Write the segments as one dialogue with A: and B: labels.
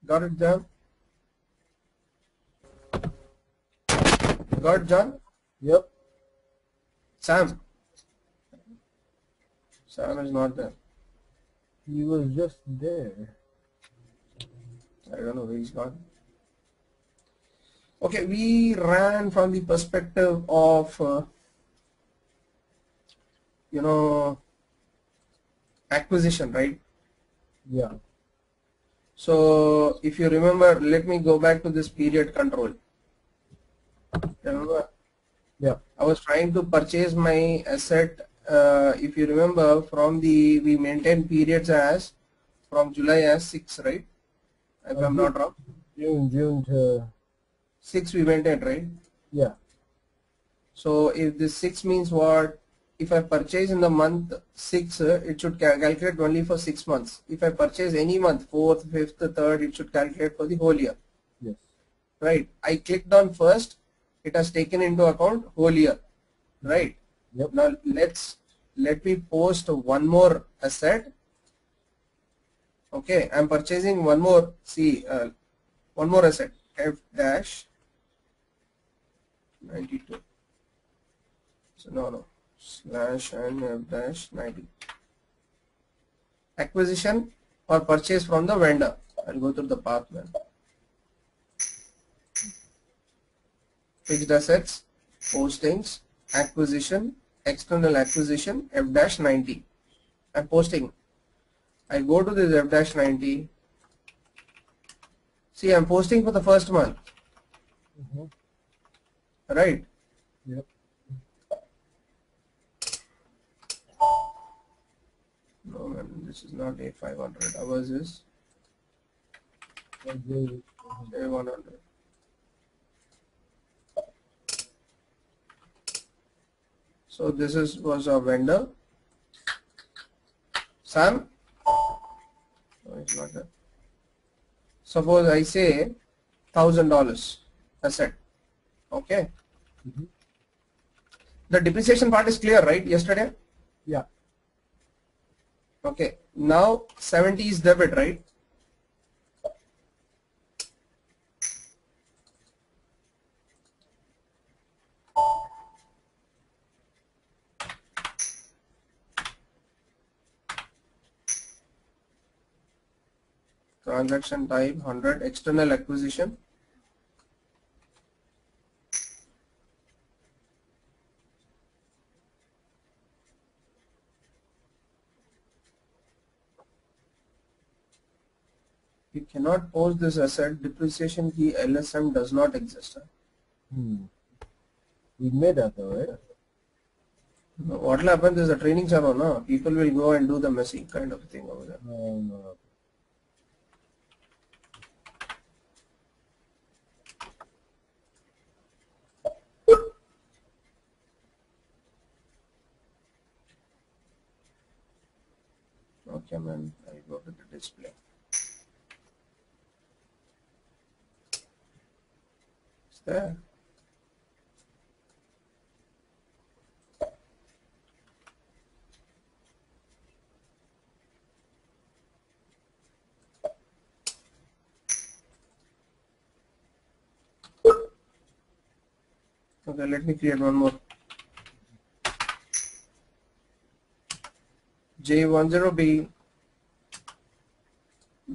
A: Got it, John? Got it, John?
B: Yep.
A: Sam? Sam is not there.
B: He was just there.
A: I don't know where he's gone. Okay, we ran from the perspective of, acquisition, right?
B: Yeah.
A: So if you remember, let me go back to this period control. Remember?
B: Yeah.
A: I was trying to purchase my asset. If you remember, we maintain periods as from July as 6, right? If I'm not wrong.
B: June to
A: 6 we maintained, right?
B: yeah.
A: So if this 6 means what? If I purchase in the month 6, it should calculate only for 6 months. If I purchase any month, 4th, 5th, 3rd, it should calculate for the whole year.
B: Yes.
A: Right. I clicked on first. It has taken into account whole year. Right.
B: Yep.
A: Now let me post one more asset. Okay. I'm purchasing one more. See, one more asset. F-92. So no. Slash and F-90. Acquisition or purchase from the vendor. I'll go through the path then. Fixed assets, postings, acquisition, external acquisition, F-90. I'm posting. I go to this F-90. See, I'm posting for the first month. Right?
B: Yep.
A: No man, this is not A500. Ours is A100. So this was a vendor. Sam? No, it's not that. Suppose I say $1,000 asset. Okay. The depreciation part is clear, right? Yesterday?
B: Yeah.
A: Okay. Now 70 is debit, right? Transaction type 100, external acquisition. You cannot post this asset. Depreciation key LSM does not exist.
B: We made that though, right?
A: What will happen is a training server, no? People will go and do the messy kind of thing over there.
B: No.
A: Okay, man. I go to the display. It's there. Okay, let me create one more. J10B,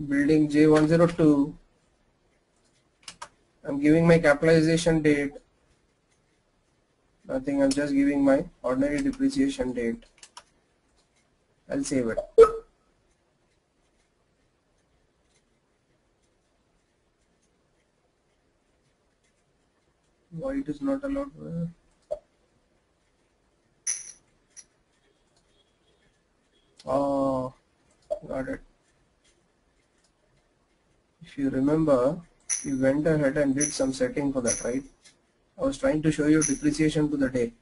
A: building J102. I'm giving my capitalization date. Nothing, I'm just giving my ordinary depreciation date. I'll save it. Why it is not allowed? Oh, got it. If you remember, we went ahead and did some setting for that, right? I was trying to show you depreciation to the day.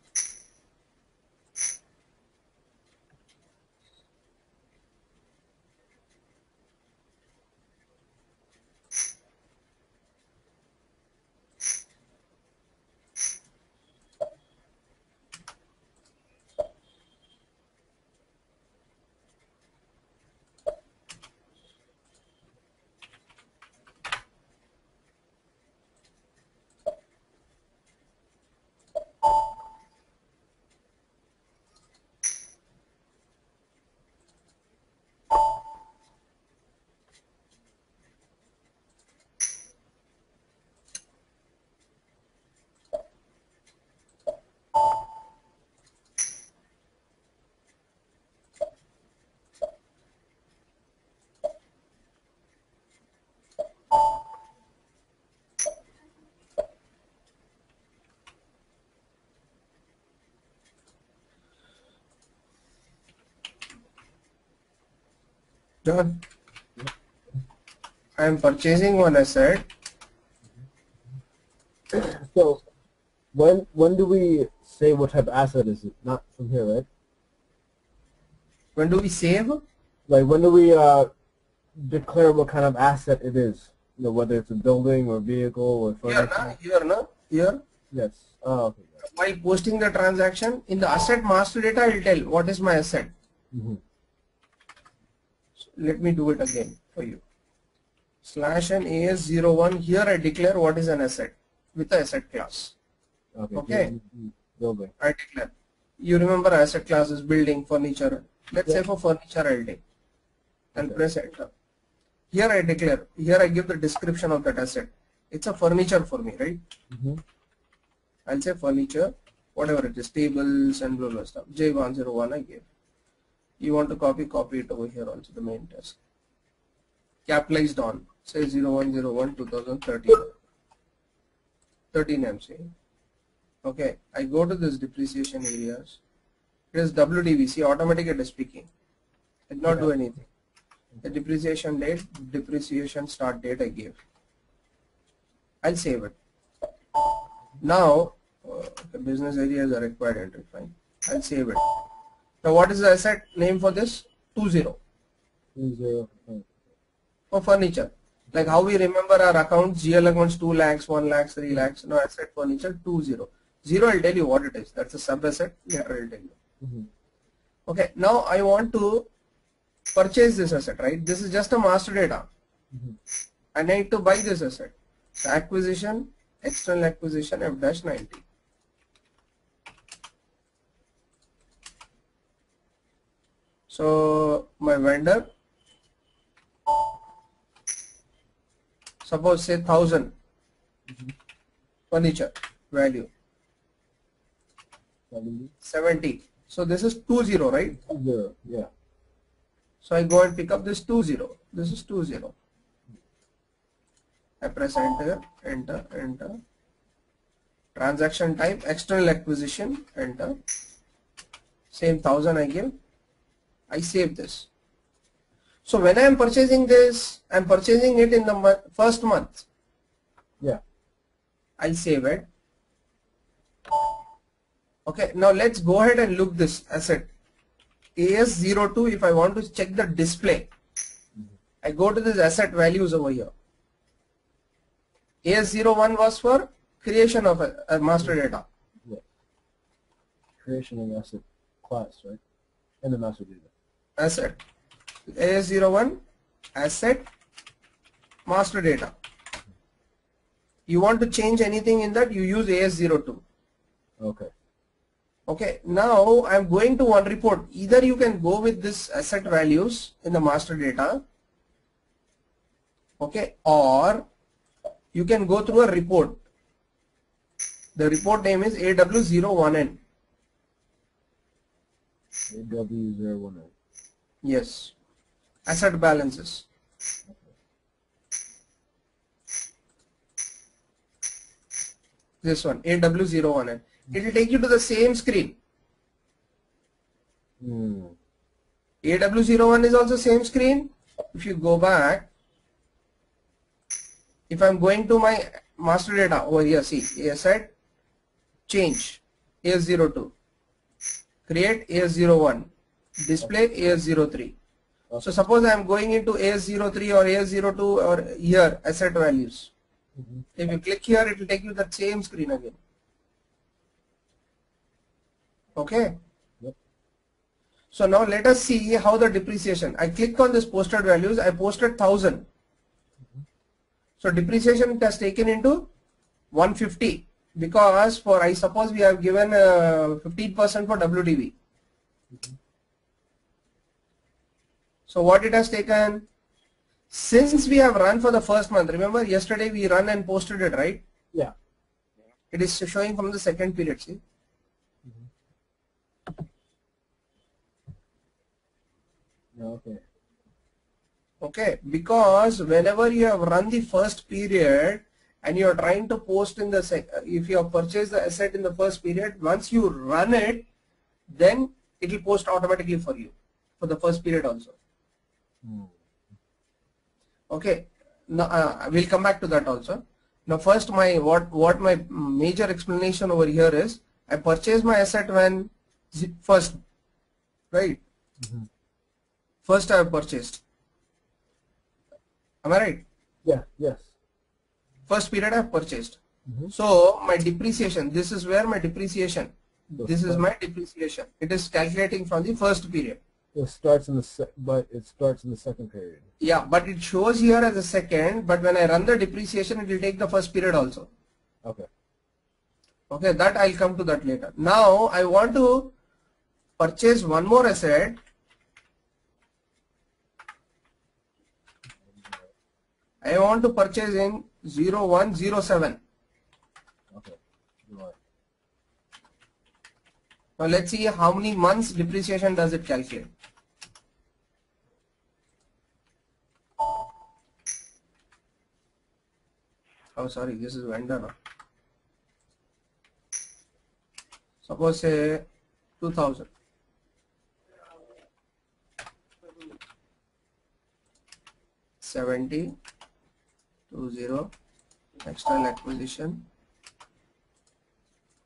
A: Done. I am purchasing one asset.
B: So when do we say what type of asset is it? Not from here, right?
A: When do we save?
B: Like when do we declare what kind of asset it is? You know, whether it's a building or vehicle or furniture.
A: Here.
B: Yes. Oh, okay.
A: While posting the transaction, in the asset master data, I will tell what is my asset.
B: Mm-hmm.
A: So let me do it again for you. /n AS01, here I declare what is an asset with the asset class. Okay.
B: Building.
A: I declare. You remember asset class is building, furniture. Let's say for furniture I'll take. I'll press enter. Here I declare. Here I give the description of that asset. It's a furniture for me, right?
B: Mm-hmm.
A: I'll say furniture, whatever it is, tables and blah blah stuff. J101 I gave. You want to copy it over here also, the main task. Capitalized on, say 0101 2013. 13 I'm saying. Okay, I go to this depreciation areas. It is WDV, see automatic it is speaking. I did not do anything. The depreciation date, depreciation start date I gave. I'll save it. Now, the business areas are required entry, fine. I'll save it. Now what is the asset name for this? 20.
B: 20.
A: For furniture. Like how we remember our accounts, GL accounts 2 lakhs, 1 lakhs, 3 lakhs. Now asset furniture 20. 0 I'll tell you what it is. That's a sub asset. Later I'll tell you.
B: Mm-hmm.
A: Okay, now I want to purchase this asset, right? This is just a master data.
B: Mm-hmm.
A: I need to buy this asset. So acquisition, external acquisition F-90. So my vendor, suppose say 1000 furniture value 70. So this is 20, right?
B: 20, yeah.
A: So I go and pick up this 20. This is 20. I press enter, enter, enter. Transaction type, external acquisition, enter. Same 1000 I give. I save this. So when I am purchasing this, I am purchasing it in the first month.
B: Yeah.
A: I'll save it. Okay, now let's go ahead and look this asset. AS02, if I want to check the display, I go to this asset values over here. AS01 was for creation of a master data.
B: Yeah. Creation of asset class, right? And the master data.
A: Asset. AS01, asset, master data. You want to change anything in that, you use AS02.
B: Okay.
A: Okay, now I'm going to one report. Either you can go with this asset values in the master data, okay, or you can go through a report. The report name is AW01N.
B: AW01N.
A: Yes, asset balances. This one, AW01N. It will take you to the same screen. AW01 is also same screen. If you go back, if I'm going to my master data over here, see, asset, change, AS02, create AS01, display AS03. So suppose I'm going into AS03 or AS02 or here, asset values. If you click here, it will take you that same screen again. Okay.
B: Yep.
A: So now let us see how the depreciation. I click on this posted values. I posted 1000. So depreciation it has taken into 150 because for I suppose we have given 15% for WDV. So what it has taken? Since we have run for the first month, remember yesterday we run and posted it, right?
B: Yeah.
A: It is showing from the second period, see?
B: Okay.
A: Okay, because whenever you have run the first period and you are trying to post in the if you have purchased the asset in the first period, once you run it, then it will post automatically for you for the first period also. Okay, now we'll come back to that also. Now first my what my major explanation over here is, I purchase my asset when first, right? First I have purchased. Am I right?
B: Yeah, yes.
A: First period I have purchased. So my depreciation, this is where my depreciation, this is my depreciation. It is calculating from the first period.
B: It starts in the second period.
A: Yeah, but it shows here as a second, but when I run the depreciation, it will take the first period also.
B: Okay.
A: Okay, that I'll come to that later. Now I want to purchase one more asset. I want to purchase in 0107.
B: Okay. Right.
A: Now let's see how many months depreciation does it calculate. Oh sorry, this is vendor. No? Suppose say 2000. $70 external acquisition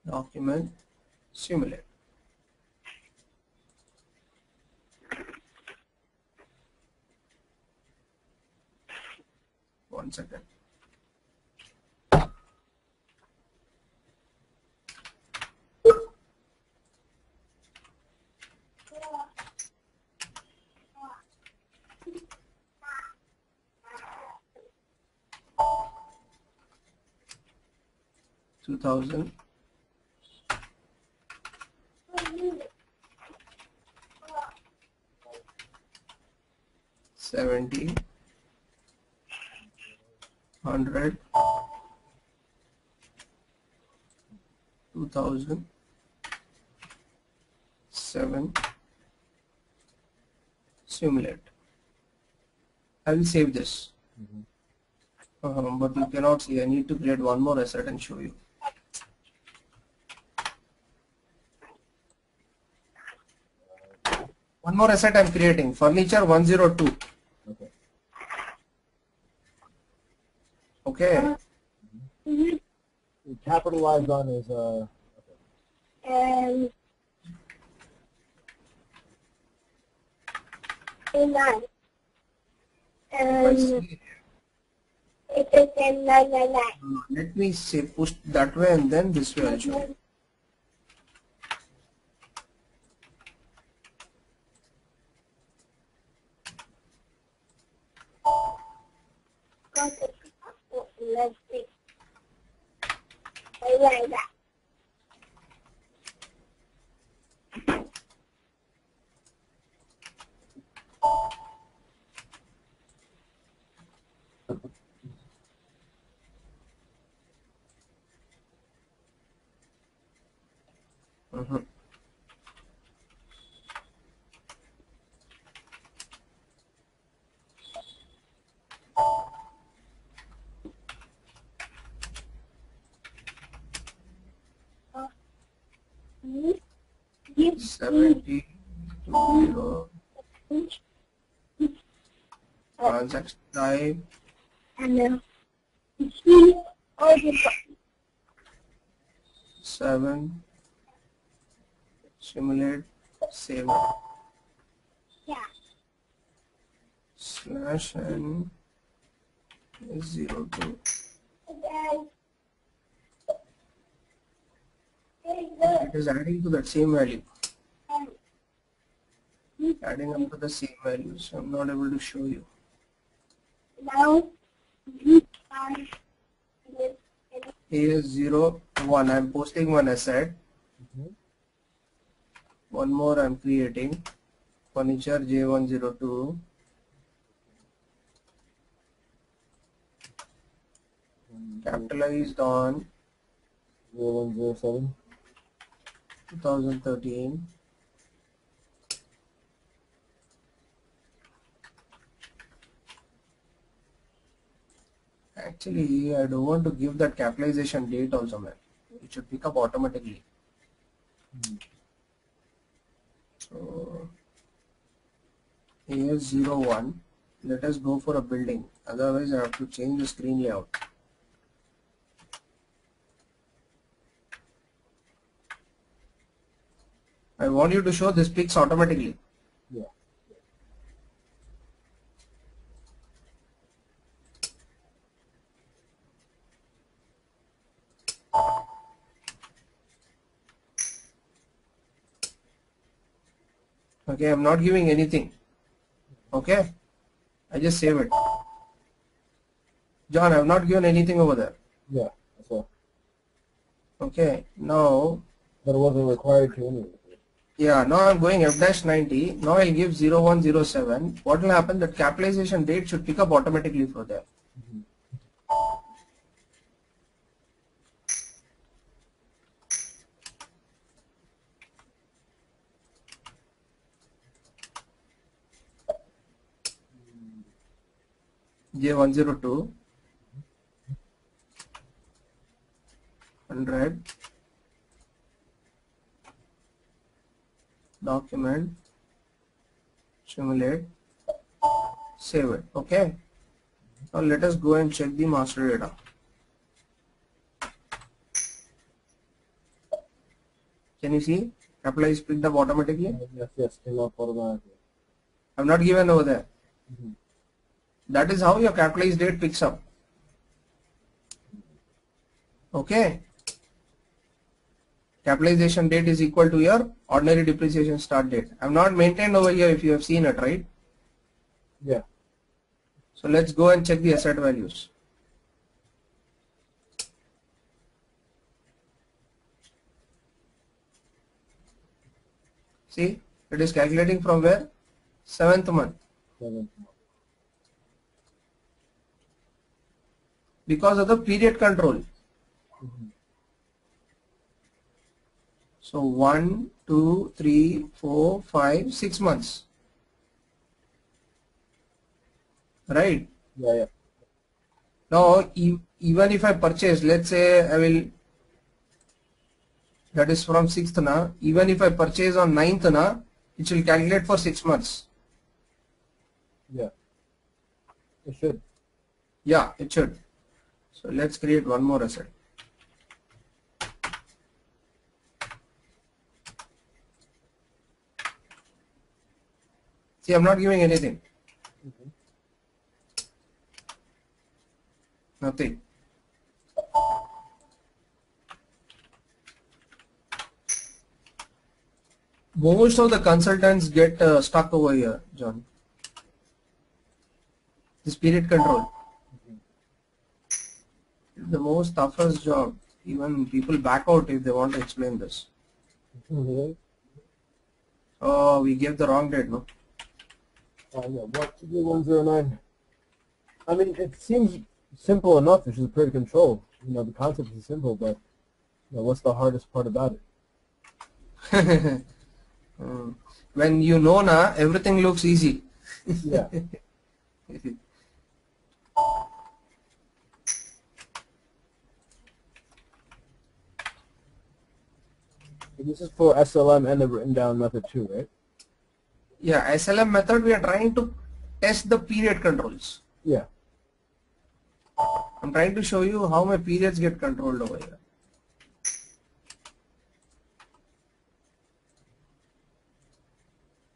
A: document simulate. One second. $2,000 $70 $100 $2,000 7 simulate. I will save this. But you cannot see. I need to create one more asset and show you. One more asset I am creating. Furniture 102.
B: Okay.
A: Okay.
B: Capitalized on is
C: And 9.
A: I
C: And
A: see.
C: it is in 999.
A: Let me say push that way and then this way I'll show you.
C: Let's see. I like that. You
A: 70 to 0 transaction type
C: and see all the
A: 7 simulate save
C: yeah.
A: slash n is 0 to
C: And
A: it is adding to that same value,
C: then
A: adding up to the same value, so I'm not able to show you.
C: now you can
A: Here is 0 1. I'm posting one asset. One more I'm creating, furniture J102. Capitalized on
B: 0107.
A: 2013. Actually, I don't want to give that capitalization date also, man. It should pick up automatically. So, here's 01. let us go for a building. Otherwise, I have to change the screen layout. I want you to show this picks automatically.
B: Yeah.
A: Okay, I'm not giving anything. Okay, I just save it. John, I have not given anything over there.
B: Yeah, that's all.
A: Okay, now,
B: But it wasn't required to anyway.
A: yeah, now I'm going F-90. Now I'll give 0107. What will happen? That capitalization date should pick up automatically for there. J102 100 document simulate save it. Okay, now let us go and check the master data. Can you see capitalize picked up automatically?
B: Yes, came up automatically.
A: I'm not given over there.
B: Mm-hmm.
A: That is how your capitalized date picks up. Okay, capitalization date is equal to your ordinary depreciation start date. I have not maintained over here if you have seen it, right?
B: Yeah.
A: So let's go and check the asset values. See, it is calculating from where? 7th month.
B: 7th.
A: Because of the period control.
B: Mm-hmm.
A: So 1, 2, 3, 4, 5, 6 months. Right?
B: Yeah.
A: Now, even if I purchase, let's say I will, that is from 6th na, even if I purchase on 9th na, it will calculate for 6 months.
B: Yeah. It should.
A: Yeah, it should. So let's create one more asset. See, I'm not giving anything.
B: Mm-hmm.
A: Nothing. Most of the consultants get stuck over here, John. This period control. It's the most toughest job. Even people back out if they want to explain this.
B: Mm-hmm.
A: Oh, we gave the wrong date, no?
B: Yeah, what 109? I mean, it seems simple enough. It's just period control. You know, the concept is simple, but you know, what's the hardest part about it?
A: When you know na, everything looks easy.
B: Yeah. This is for SLM and the written down method too, right?
A: Yeah, SLM method we are trying to test the period controls.
B: Yeah.
A: I'm trying to show you how my periods get controlled over here.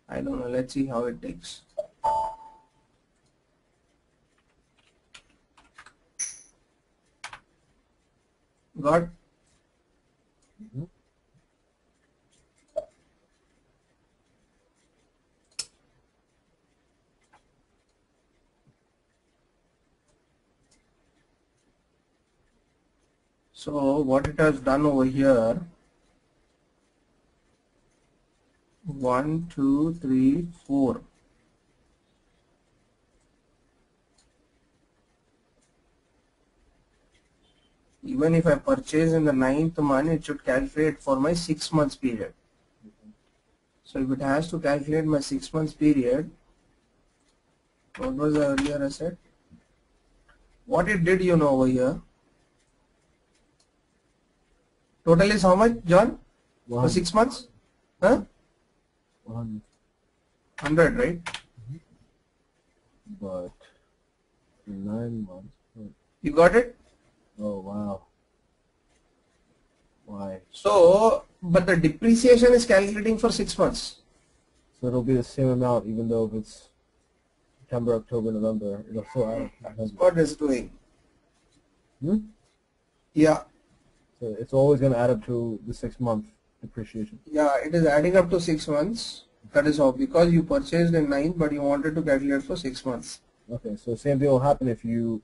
A: I don't know, let's see how it takes. Got?
B: Mm-hmm.
A: So what it has done over here, 1, 2, 3, 4. Even if I purchase in the 9th month, it should calculate for my 6 months period. So if it has to calculate my 6 months period, what was the earlier I said? What it did, you know, over here. Total is how much, John? For 6 months? Huh?
B: 100.
A: 100, right?
B: but for 9 months.
A: You got it?
B: Oh wow. Why?
A: So, but the depreciation is calculating for 6 months.
B: So it'll be the same amount even though if it's September, October, November, it'll still add up to
A: That's
B: 100.
A: what it's doing.
B: Hmm?
A: Yeah.
B: So it's always going to add up to the 6-month depreciation.
A: Yeah, it is adding up to 6 months. That is all because you purchased in 9 but you wanted to calculate for 6 months.
B: Okay, so same thing will happen if you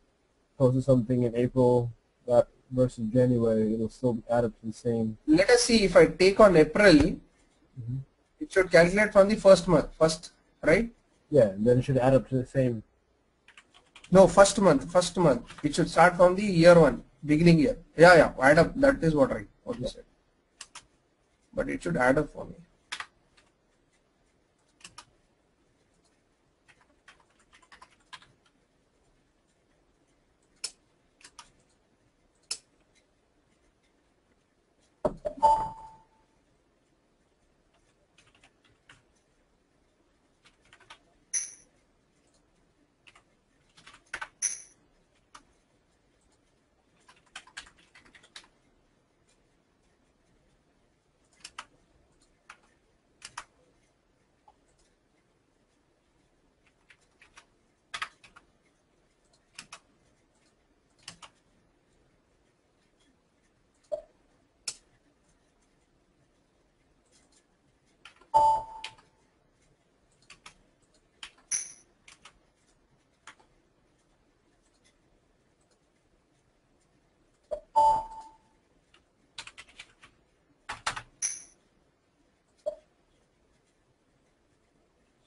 B: posted something in April that versus January, it'll still add up to the same.
A: Let us see if I take on April,
B: Mhm.
A: it should calculate from the first month, right?
B: Yeah, and then it should add up to the same.
A: No, first month. It should start from the year 1, beginning year. Yeah, add up. That is what you said. But it should add up for me.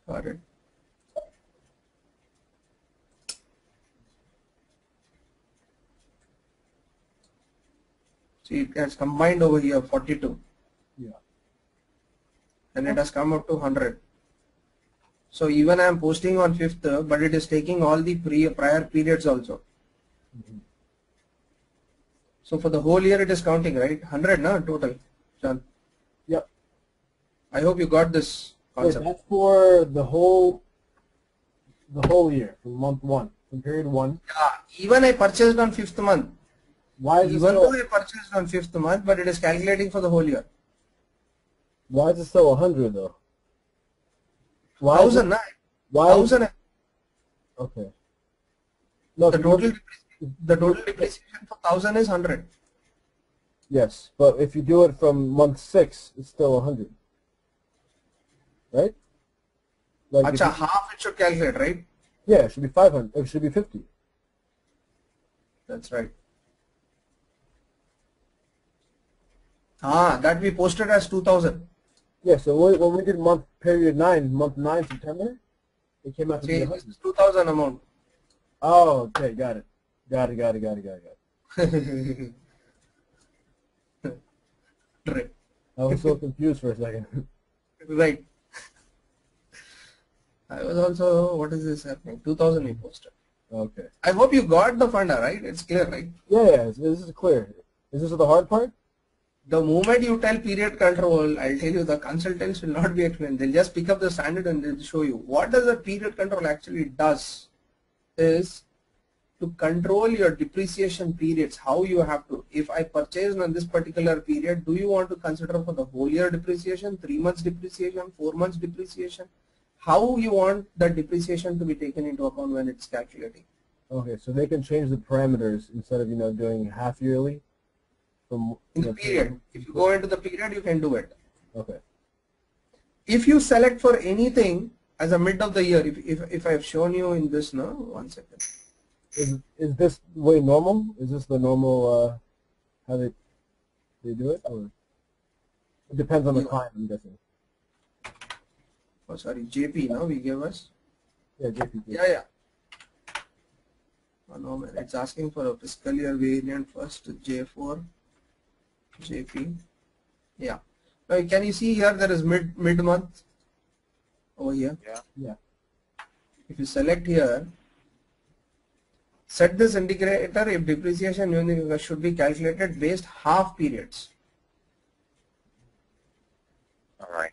A: Got it. See, it has combined over here 42.
B: Yeah.
A: And it has come up to 100. So even I am posting on 5th, but it is taking all the prior periods also.
B: Mhm.
A: So for the whole year it is counting, right? 100 na total, John.
B: Yep.
A: I hope you got this
B: Wait,
A: concept.
B: that's for the whole year, from month 1, from period 1.
A: Yeah, even I purchased on 5th month.
B: Why is
A: Even
B: it
A: though
B: still,
A: I purchased on 5th month, but it is calculating for the whole year.
B: why is it still 100 though? Why is it,
A: 1000, na?
B: why is,
A: 1000.
B: okay. No,
A: The
B: if you
A: total,
B: do-
A: the total depreciation for 1000 is 100.
B: Yes, but if you do it from month 6, it's still 100. Right? Like if
A: Acha,
B: you-
A: half it should calculate, right?
B: yeah, it should be 500. It should be 50.
A: That's right. That we posted as 2000.
B: Yeah, so when we did month 9 September, it came out to be
A: See,
B: 100.
A: this is 2000 amount.
B: Oh, okay, got it. Got it.
A: Right.
B: I was so confused for a second.
A: Right. I was also, what is this happening? 2000 we posted.
B: Okay.
A: I hope you got the funda, right? It's clear, right?
B: Yeah, this is clear. Is this the hard part?
A: The moment you tell period control, I'll tell you the consultants will not be explained. They'll just pick up the standard and they'll show you. What does the period control actually does is to control your depreciation periods, how you have to. If I purchased on this particular period, do you want to consider for the whole year depreciation, 3 months depreciation, 4 months depreciation? How you want the depreciation to be taken into account when it's calculating?
B: Okay, so they can change the parameters instead of, doing half yearly from
A: In the period. If you go into the period, you can do it.
B: Okay.
A: If you select for anything as a mid of the year, if I've shown you in this now, 1 second.
B: Is this way normal? Is this the normal how they do it, or it depends on the client? I'm guessing.
A: Oh, sorry, JP now we gave us.
B: Yeah, JPG.
A: Yeah. Oh, no, man, it's asking for a fiscal year variant first, J4, JP. Yeah. Now, can you see here there is mid month over here?
B: Yeah.
A: If you select here, set this indicator if depreciation unit should be calculated based half periods.
D: All right.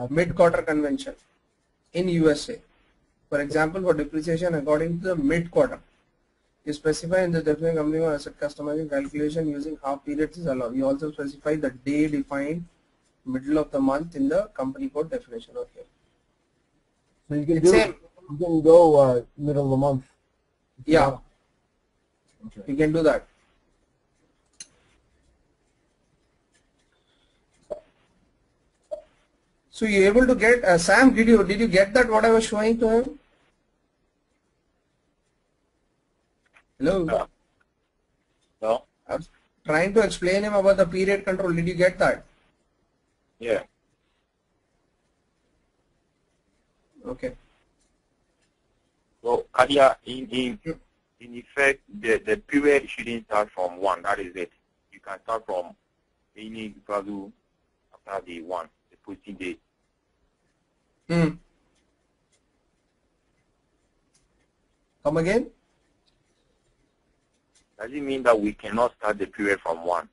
A: Mid-quarter convention in USA. For example, for depreciation according to the mid-quarter, you specify in the defined company or asset customizing calculation using half periods is allowed. You also specify the day defined middle of the month in the company code definition. Okay.
B: So you can
A: It's same.
B: you can go middle of the month.
A: Yeah.
B: Okay.
A: You can do that. So you're able to get Sam, did you get that what I was showing to him? Hello?
D: No?
A: I was trying to explain him about the period control. Did you get that?
D: Yeah.
A: Okay.
D: So, Kadia, in effect, the period shouldn't start from 1. That is it. You can start from any value after the 1, the posting date.
A: Come again?
D: Does it mean that we cannot start the period from 1?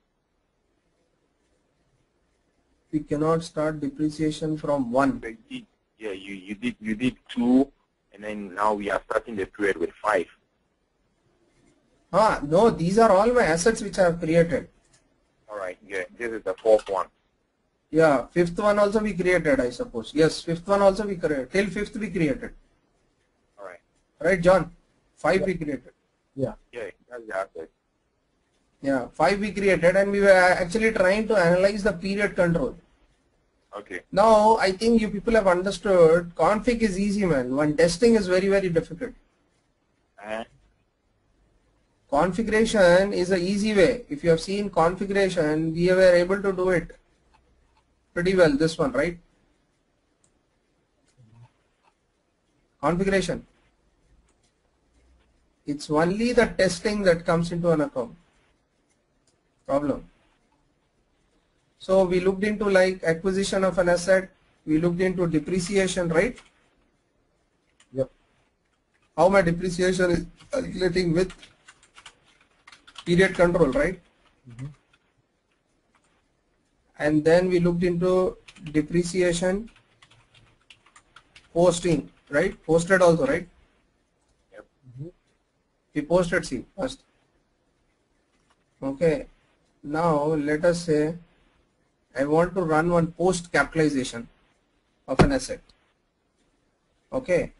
A: We cannot start depreciation from 1.
D: You did 2, and then now we are starting the period with 5.
A: No, these are all my assets which I have created.
D: All right. Yeah. This is the 4th one.
A: Yeah, 5th one also we created, I suppose. Yes, 5th one also we created. Till 5th we created.
D: All right.
A: Right, John? 5 we created.
B: Yeah.
D: Yeah, that's the asset.
A: Yeah, 5 we created, and we were actually trying to analyze the period control.
D: Okay.
A: Now, I think you people have understood config is easy, man. When testing is very, very difficult. Configuration is an easy way. If you have seen configuration, we were able to do it pretty well. This one, right? Configuration. It's only the testing that comes into an account. Problem. So we looked into like acquisition of an asset. We looked into depreciation, right?
B: Yep.
A: How my depreciation is calculating with period control, right? And then we looked into depreciation posting, right? Posted also, right?
D: Yep.
A: We posted C first. Okay. Now let us say I want to run one post capitalization of an asset. Okay.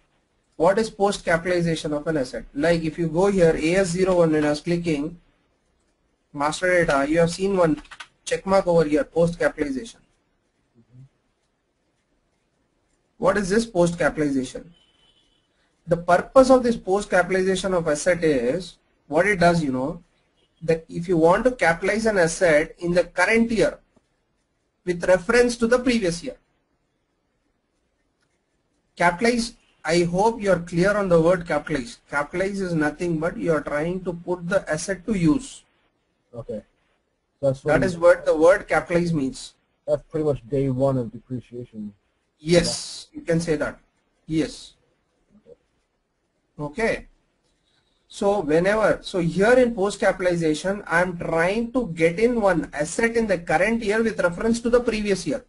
A: What is post capitalization of an asset? Like if you go here AS01 and I was clicking master data, you have seen one check mark over here, post capitalization. What is this post capitalization? The purpose of this post capitalization of asset is what it does, you know, that if you want to capitalize an asset in the current year with reference to the previous year. Capitalize, I hope you are clear on the word capitalize. Capitalize is nothing but you are trying to put the asset to use.
B: Okay. That's
A: That is what the word capitalize means.
B: That's pretty much day 1 of depreciation.
A: Yes, you can say that. Yes. Okay. So whenever, so here in post capitalization, I am trying to get in one asset in the current year with reference to the previous year.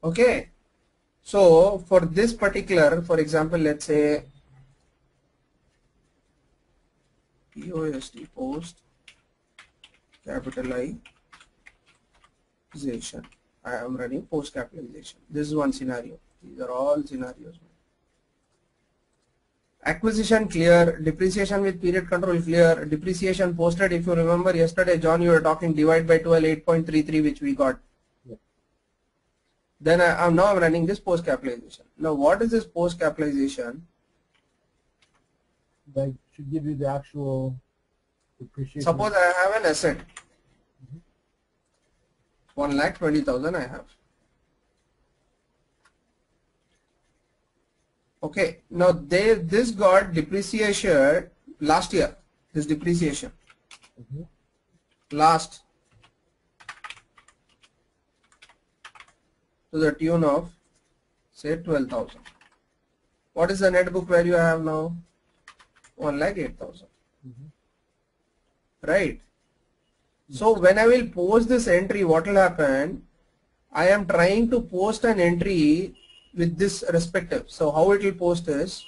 A: Okay. So for this particular, for example, let's say POST, post capitalization. I am running post capitalization. This is one scenario. These are all scenarios. Acquisition clear, depreciation with period control clear, depreciation posted. If you remember yesterday, John, you were talking divide by 12, 8.33, which we got.
B: Yeah.
A: Then now I'm running this post capitalization. Now what is this post capitalization?
B: That should give you the actual depreciation.
A: Suppose I have an asset. 1,20,000 I have. Okay, now this got depreciation last year, this depreciation, last to the tune of say 12,000. What is the net book value I have now? 1,08,000. Right. So when I will post this entry, what will happen? I am trying to post an entry with this respective. So how it will post is,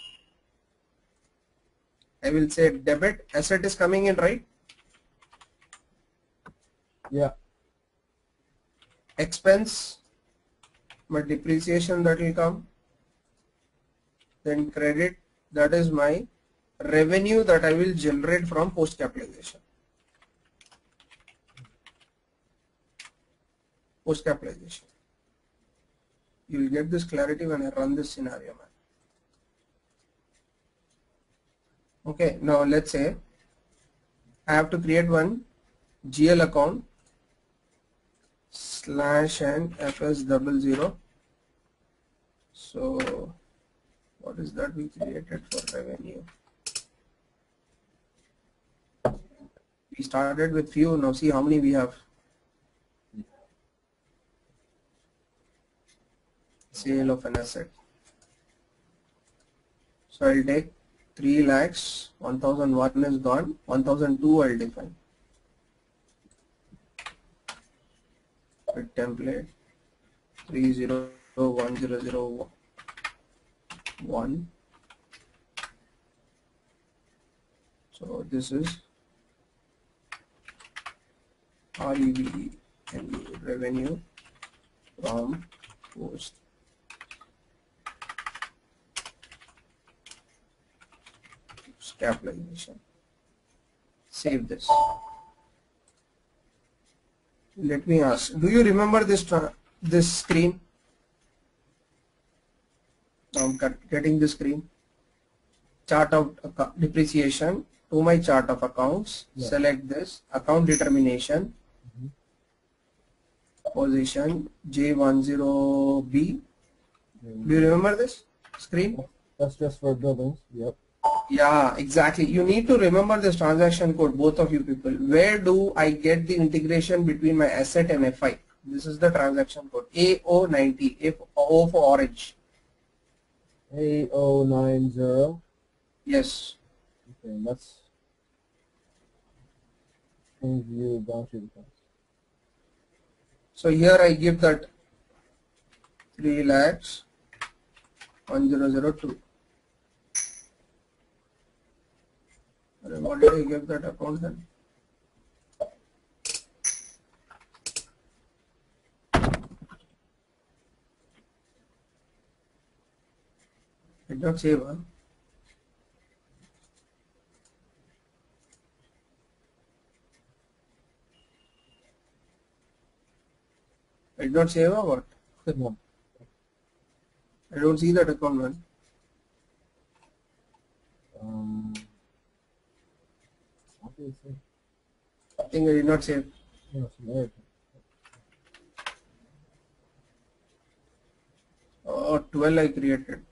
A: I will say debit, asset is coming in, right?
B: Yeah.
A: Expense, my depreciation that will come, then credit, that is my revenue that I will generate from post capitalization. Post capitalization. You will get this clarity when I run this scenario, man. Okay, now let's say I have to create one GL account /and FS00. So what is that we created for revenue? We started with few, now see how many we have. Sale of an asset. So I'll take 3 lakhs, 1001 is gone, 1002 I'll define. With template 301001. So this is REVE revenue from post capitalization. Save this. Let me ask, do you remember this screen? Now I'm getting the screen. Chart of depreciation, to my chart of accounts,
B: yeah.
A: Select this, account determination, position J10B. Do you remember this screen?
B: That's just for buildings. Yep.
A: Yeah, exactly. You need to remember this transaction code, both of you people. Where do I get the integration between my asset and FI? This is the transaction code A090, if O for orange.
B: A090.
A: Yes.
B: Okay, let's change view balance sheet accounts.
A: So here I give that 3 lakhs 1002. What did I give that account then? I did not save, huh? I did not save or what?
B: No.
A: I don't see that account, man.
B: What did it say?
A: I think I did not save.
B: No, it's American.
A: Oh, 12 I created.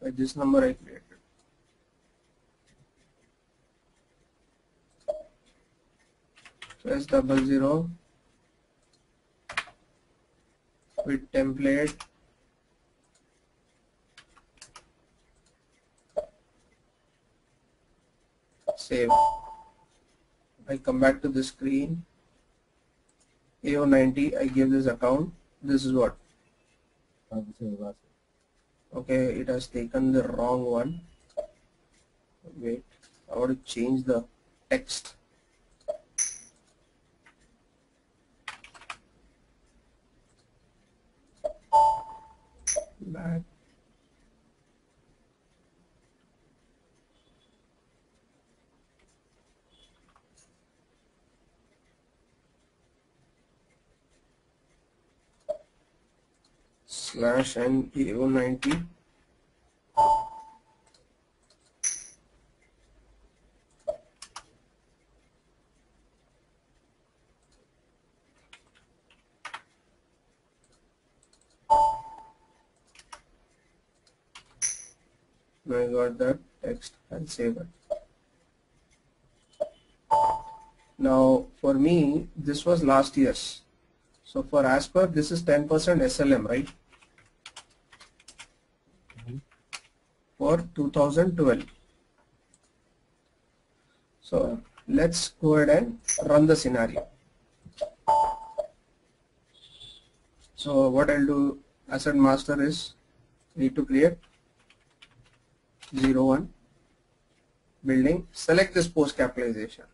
A: By this number I created. So S00 with template. Save. I come back to the screen. A090, I give this account. This is what? Okay, it has taken the wrong one. Wait, I want to change the text. Back. /and A090. I got that text and save it. Now for me this was last year's. So for as per this is 10% SLM, right? For 2012. So Let's go ahead and run the scenario. So what I'll do, asset master is need to create 01 building, select this post capitalization.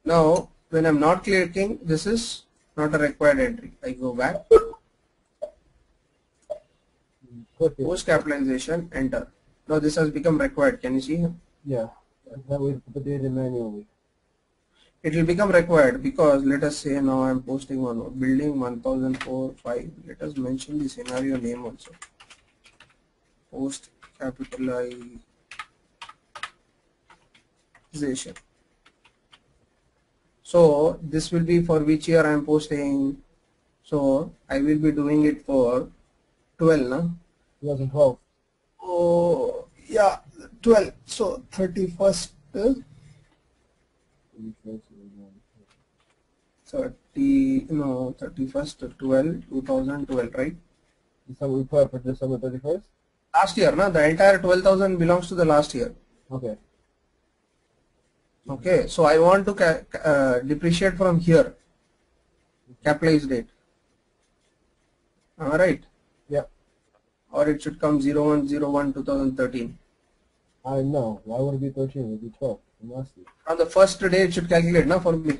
A: Now when I'm not clicking, this is not a required entry. I go back, post capitalization, enter. Now this has become required. Can you see here?
B: Yeah. That way put the data manually.
A: It will become required because let us say now I'm posting one more, building 1004-5. Let us mention the scenario name also. Post capitalization. So this will be for which year I am posting. So I will be doing it for 12, no?
B: 2012.
A: Oh yeah, 12. So 31st. 31st 2012, right?
B: December, we put for December 31st?
A: Last year, no? The entire 12,000 belongs to the last year.
B: Okay.
A: Okay, so I want to depreciate from here. Capitalized date. Alright.
B: Yeah.
A: Or it should come 01/01/2013.
B: I know. Why would it be 13? It would be 12 from last year.
A: On the first day it should calculate, no, for me.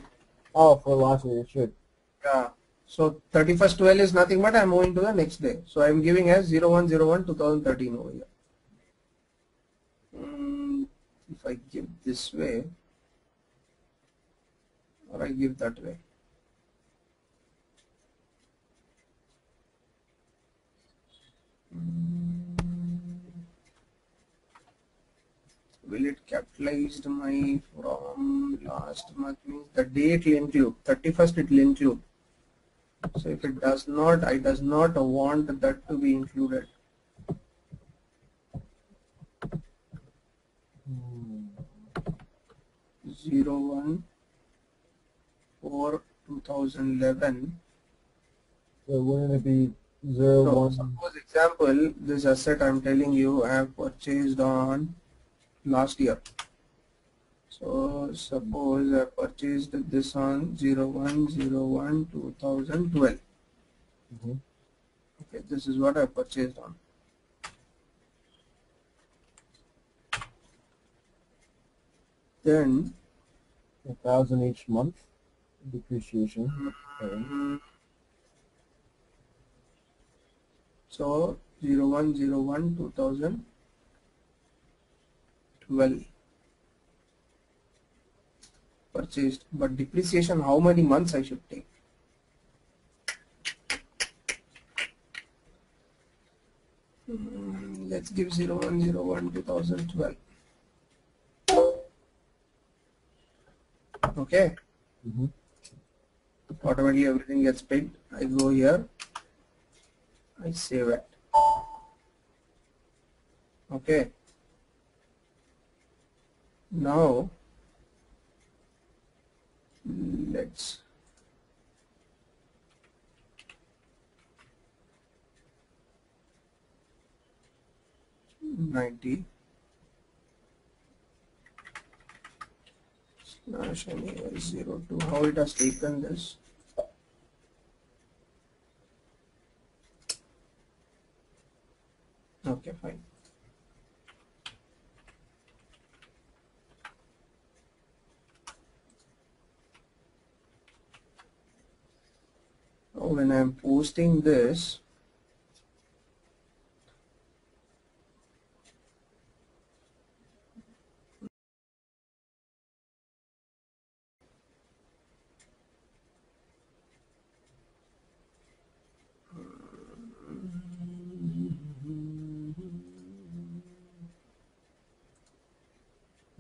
B: Oh, for last year it should.
A: Yeah. So 31st 12 is nothing but I'm moving to the next day. So I'm giving as 01/01/2013 over here. If I give this way or I give that way. Will it capitalized my from last month means the date will include 31st it will include. So if it does not, I does not want that to be included. 01/4/2011.
B: So wouldn't it be
A: So
B: 01?
A: suppose example, this asset I'm telling you I have purchased on last year. So suppose I purchased this on 01/01/2012. Okay, this is what I purchased on. Then
B: 1,000 each month depreciation. Okay.
A: So 01/01/2012 purchased, but depreciation how many months I should take? Let's give 01/01/2012. Okay. Automatically everything gets paid. I go here, I save it. Okay. Now let's /90 /02. How it has taken this? Okay, fine. Now when I am posting this,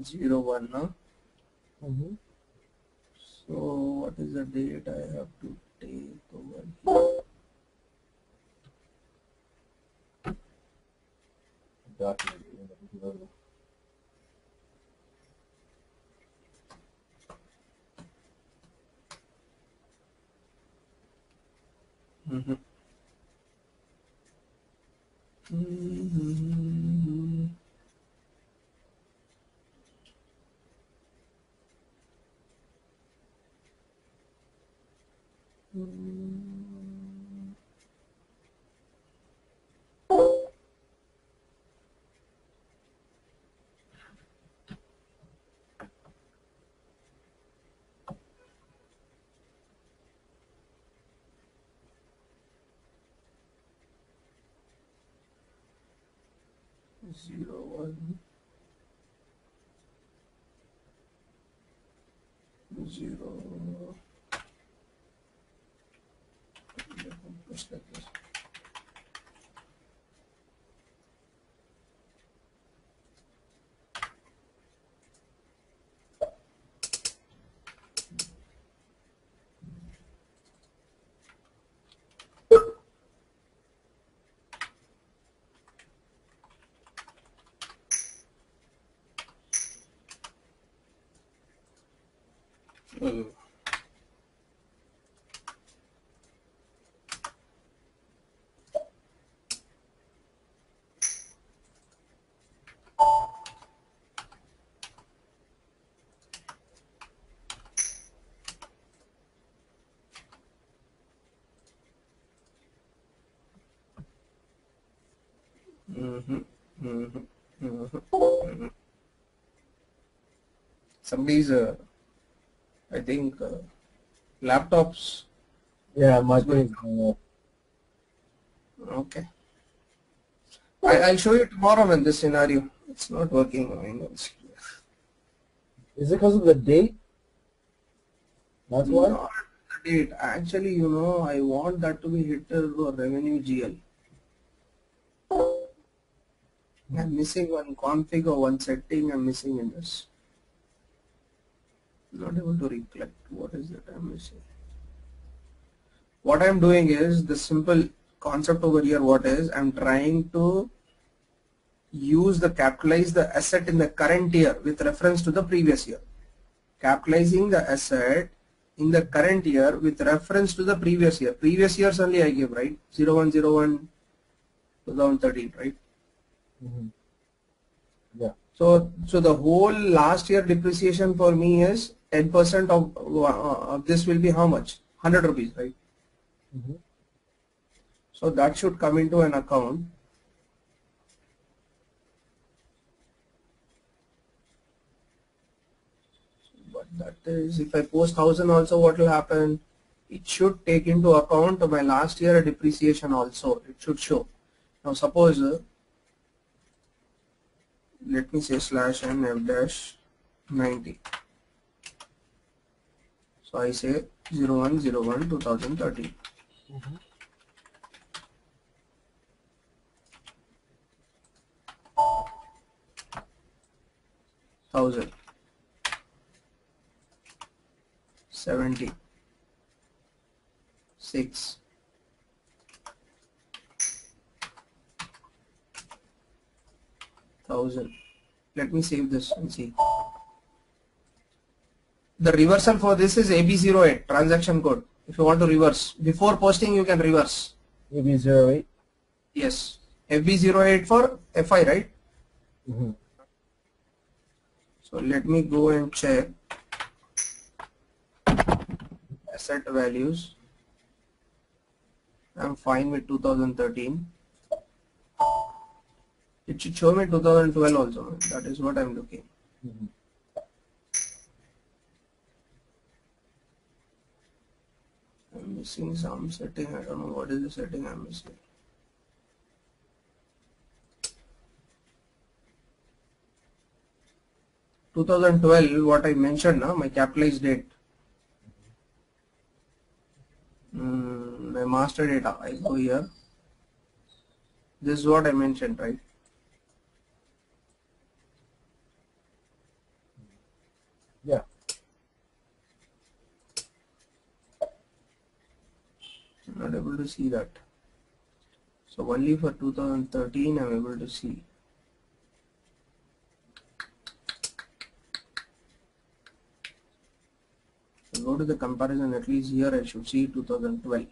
A: /01 now. So what is the date I have to take over here?
B: Document.
A: 01 0. Push like this. Somebody's, I think, laptops.
B: Yeah, my
A: is going-
B: thing.
A: Okay. I'll show you tomorrow when this scenario. It's not working. I know.
B: Is it because of the date? That's why?
A: Not the date. Actually, you know, I want that to be hit to revenue GL. I'm missing one config or one setting. I'm missing in this. Not able to recollect. What is it I'm missing? What I'm doing is the simple concept over here. What is I'm trying to capitalize the asset in the current year with reference to the previous year. Capitalizing the asset in the current year with reference to the previous year. Previous years only I give, right? 0101 2013, right?
B: Mm-hmm. Yeah.
A: So the whole last year depreciation for me is 10% of this will be how much? 100 rupees, right?
B: Mm-hmm.
A: So that should come into an account. But that is, if I post 1000 also, what will happen? It should take into account my last year depreciation also. It should show. Now suppose, let me say /n f-90. So I say 0101 2013.
B: Mm-hmm.
A: Thousand 70 6 thousand. Let me save this and see. The reversal for this is AB08 transaction code. If you want to reverse, before posting you can reverse.
B: AB08?
A: Yes, FB08 for FI, right?
B: Mm-hmm.
A: So let me go and check asset values. I'm fine with 2013. It should show me 2012 also. That is what I'm looking.
B: Mm-hmm.
A: I'm missing some setting. I don't know what is the setting I'm missing. (2012) what I mentioned now, my capitalized date. My master data. I go here. This is what I mentioned, right?
B: Yeah.
A: I'm not able to see that. So only for 2013 I'm able to see. So go to the comparison, at least here I should see 2012.